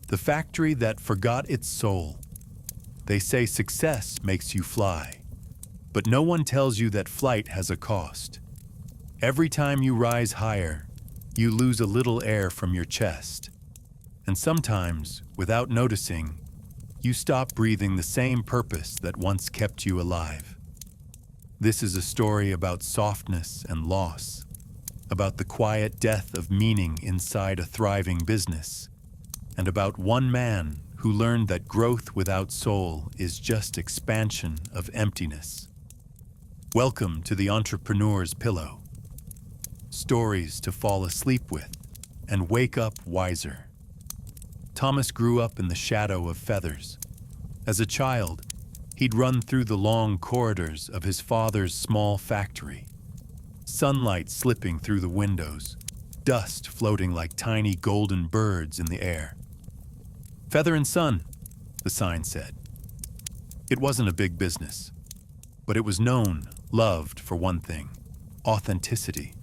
The factory that forgot its soul. They say success makes you fly, but no one tells you that flight has a cost. Every time you rise higher, you lose a little air from your chest. And sometimes, without noticing, you stop breathing the same purpose that once kept you alive. This is a story about softness and loss, about the quiet death of meaning inside a thriving business, and about one man who learned that growth without soul is just expansion of emptiness. Welcome to the Entrepreneur's Pillow. Stories to fall asleep with and wake up wiser. Thomas grew up in the shadow of feathers. As a child, he'd run through the long corridors of his father's small factory. Sunlight slipping through the windows, dust floating like tiny golden birds in the air. "Feather and Son," the sign said. It wasn't a big business, but it was known, loved for one thing: authenticity.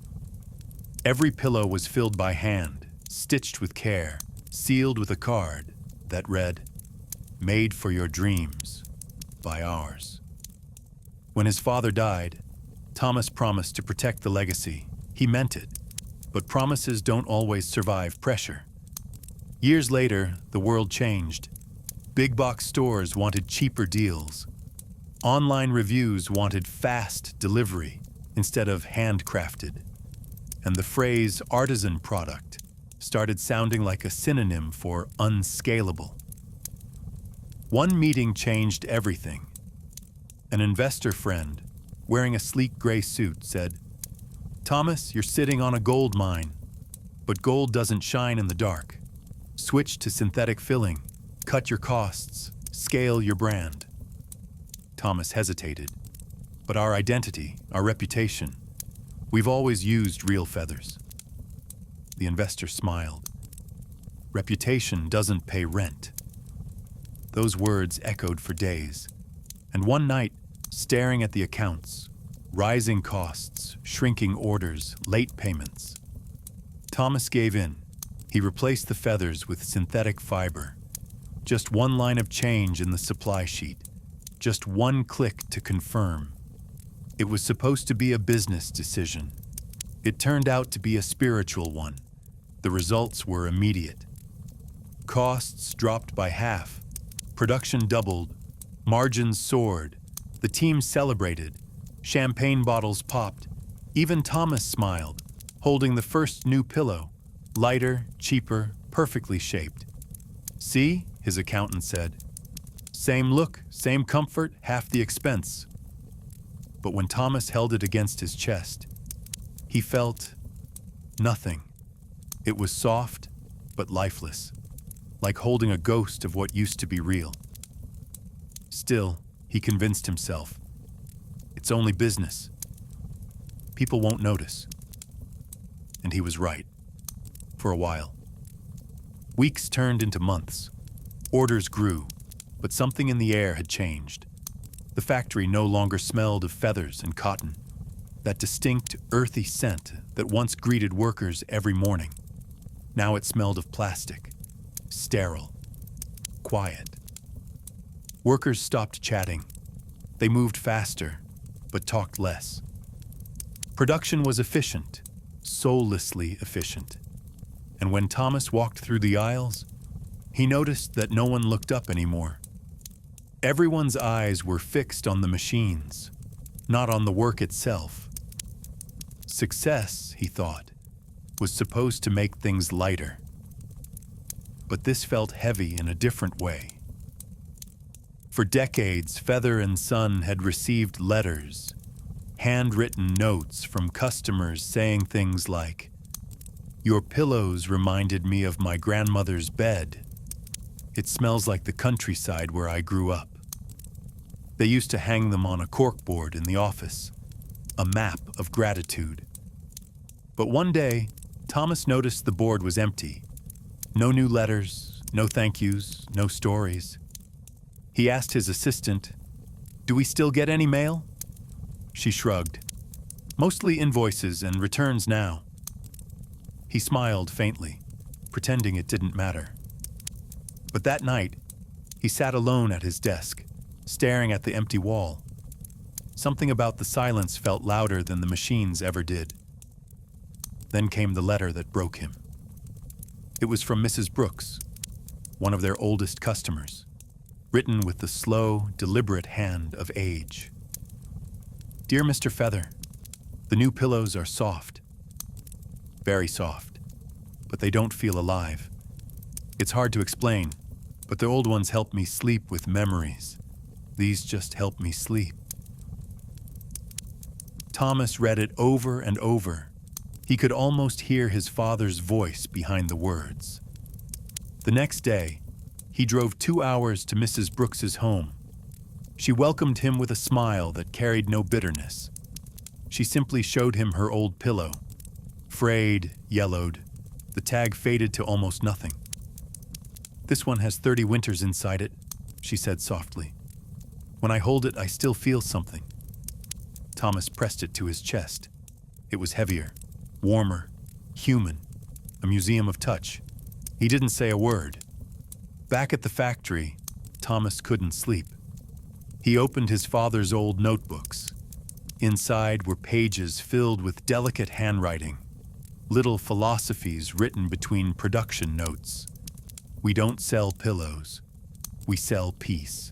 Every pillow was filled by hand, stitched with care, sealed with a card that read, "Made for your dreams, by ours." When his father died, Thomas promised to protect the legacy. He meant it, but promises don't always survive pressure. Years later, the world changed. Big box stores wanted cheaper deals. Online reviews wanted fast delivery instead of handcrafted. And the phrase artisan product started sounding like a synonym for unscalable. One meeting changed everything. An investor friend, wearing a sleek gray suit, said, "Thomas, you're sitting on a gold mine, but gold doesn't shine in the dark. Switch to synthetic filling, cut your costs, scale your brand." Thomas hesitated. "But our identity, our reputation, we've always used real feathers." The investor smiled. "Reputation doesn't pay rent." Those words echoed for days, and one night, staring at the accounts, rising costs, shrinking orders, late payments, Thomas gave in. He replaced the feathers with synthetic fiber. Just one line of change in the supply sheet, just one click to confirm. It was supposed to be a business decision. It turned out to be a spiritual one. The results were immediate. Costs dropped by half. Production doubled, margins soared, the team celebrated, champagne bottles popped, even Thomas smiled, holding the first new pillow, lighter, cheaper, perfectly shaped. "See," his accountant said, "same look, same comfort, half the expense." But when Thomas held it against his chest, he felt nothing. It was soft, but lifeless, like holding a ghost of what used to be real. Still, he convinced himself, it's only business. People won't notice. And he was right. For a while. Weeks turned into months. Orders grew, but something in the air had changed. The factory no longer smelled of feathers and cotton, that distinct, earthy scent that once greeted workers every morning. Now it smelled of plastic. Sterile, quiet. Workers stopped chatting. They moved faster, but talked less. Production was efficient, soullessly efficient. And when Thomas walked through the aisles, he noticed that no one looked up anymore. Everyone's eyes were fixed on the machines, not on the work itself. Success, he thought, was supposed to make things lighter. But this felt heavy in a different way. For decades, Feather and Son had received letters, handwritten notes from customers saying things like, "Your pillows reminded me of my grandmother's bed. It smells like the countryside where I grew up." They used to hang them on a corkboard in the office, a map of gratitude. But one day, Thomas noticed the board was empty. No new letters, no thank yous, no stories. He asked his assistant, "Do we still get any mail?" She shrugged. "Mostly invoices and returns now." He smiled faintly, pretending it didn't matter. But that night, he sat alone at his desk, staring at the empty wall. Something about the silence felt louder than the machines ever did. Then came the letter that broke him. It was from Mrs. Brooks, one of their oldest customers, written with the slow, deliberate hand of age. Dear Mr. Feather, the new pillows are soft, very soft, but they don't feel alive. It's hard to explain, but the old ones help me sleep with memories. These just help me sleep. Thomas read it over and over. He could almost hear his father's voice behind the words. The next day, he drove 2 hours to Mrs. Brooks's home. She welcomed him with a smile that carried no bitterness. She simply showed him her old pillow. Frayed, yellowed, the tag faded to almost nothing. This one has 30 winters inside it, she said softly. When I hold it, I still feel something. Thomas pressed it to his chest. It was heavier, warmer, human, a museum of touch. He didn't say a word. Back at the factory, Thomas couldn't sleep. He opened his father's old notebooks. Inside were pages filled with delicate handwriting, little philosophies written between production notes. We don't sell pillows. We sell peace.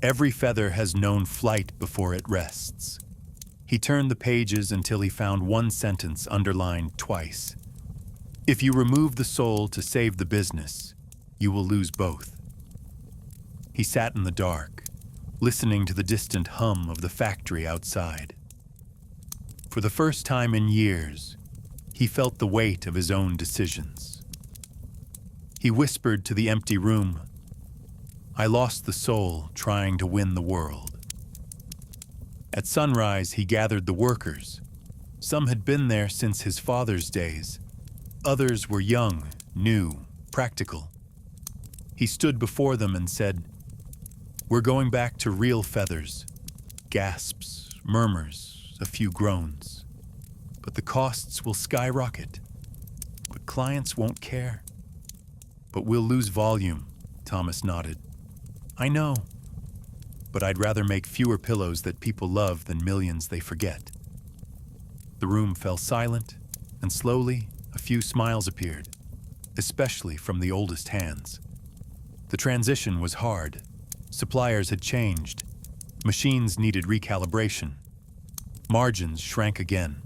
Every feather has known flight before it rests. He turned the pages until he found one sentence underlined twice. If you remove the soul to save the business, you will lose both. He sat in the dark, listening to the distant hum of the factory outside. For the first time in years, he felt the weight of his own decisions. He whispered to the empty room, I lost the soul trying to win the world. At sunrise, he gathered the workers. Some had been there since his father's days. Others were young, new, practical. He stood before them and said, We're going back to real feathers. Gasps, murmurs, a few groans. But the costs will skyrocket. But clients won't care. But we'll lose volume, Thomas nodded. I know. But I'd rather make fewer pillows that people love than millions they forget. The room fell silent, and slowly a few smiles appeared, especially from the oldest hands. The transition was hard. Suppliers had changed. Machines needed recalibration. Margins shrank again.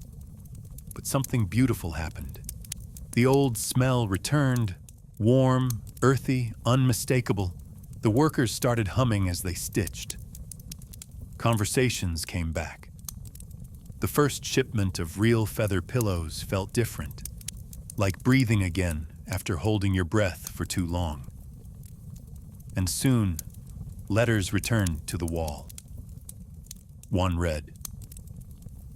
But something beautiful happened. The old smell returned, warm, earthy, unmistakable. The workers started humming as they stitched. Conversations came back. The first shipment of real feather pillows felt different, like breathing again after holding your breath for too long. And soon, letters returned to the wall. One read,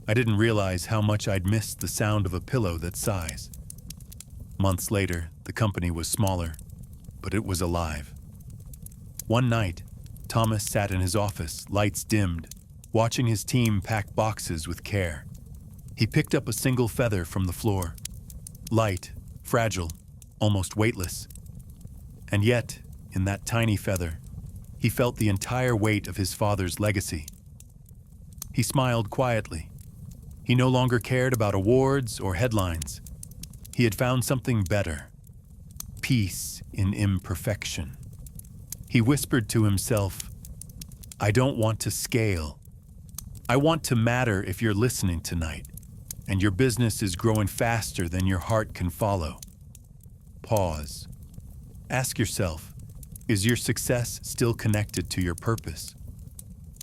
I didn't realize how much I'd missed the sound of a pillow that sighs. Months later, the company was smaller, but it was alive. One night, Thomas sat in his office, lights dimmed, watching his team pack boxes with care. He picked up a single feather from the floor. Light, fragile, almost weightless. And yet, in that tiny feather, he felt the entire weight of his father's legacy. He smiled quietly. He no longer cared about awards or headlines. He had found something better. Peace in imperfection. He whispered to himself, I don't want to scale. I want to matter if you're listening tonight, and your business is growing faster than your heart can follow. Pause. Ask yourself, is your success still connected to your purpose?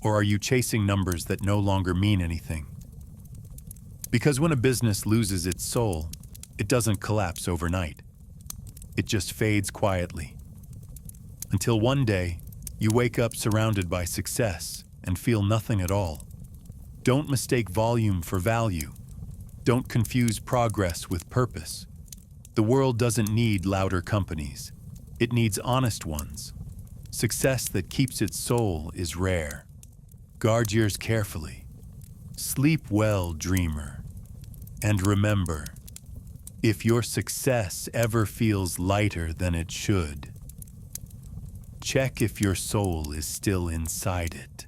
Or are you chasing numbers that no longer mean anything? Because when a business loses its soul, it doesn't collapse overnight. It just fades quietly. Until one day, you wake up surrounded by success and feel nothing at all. Don't mistake volume for value. Don't confuse progress with purpose. The world doesn't need louder companies. It needs honest ones. Success that keeps its soul is rare. Guard yours carefully. Sleep well, dreamer. And remember, if your success ever feels lighter than it should, check if your soul is still inside it.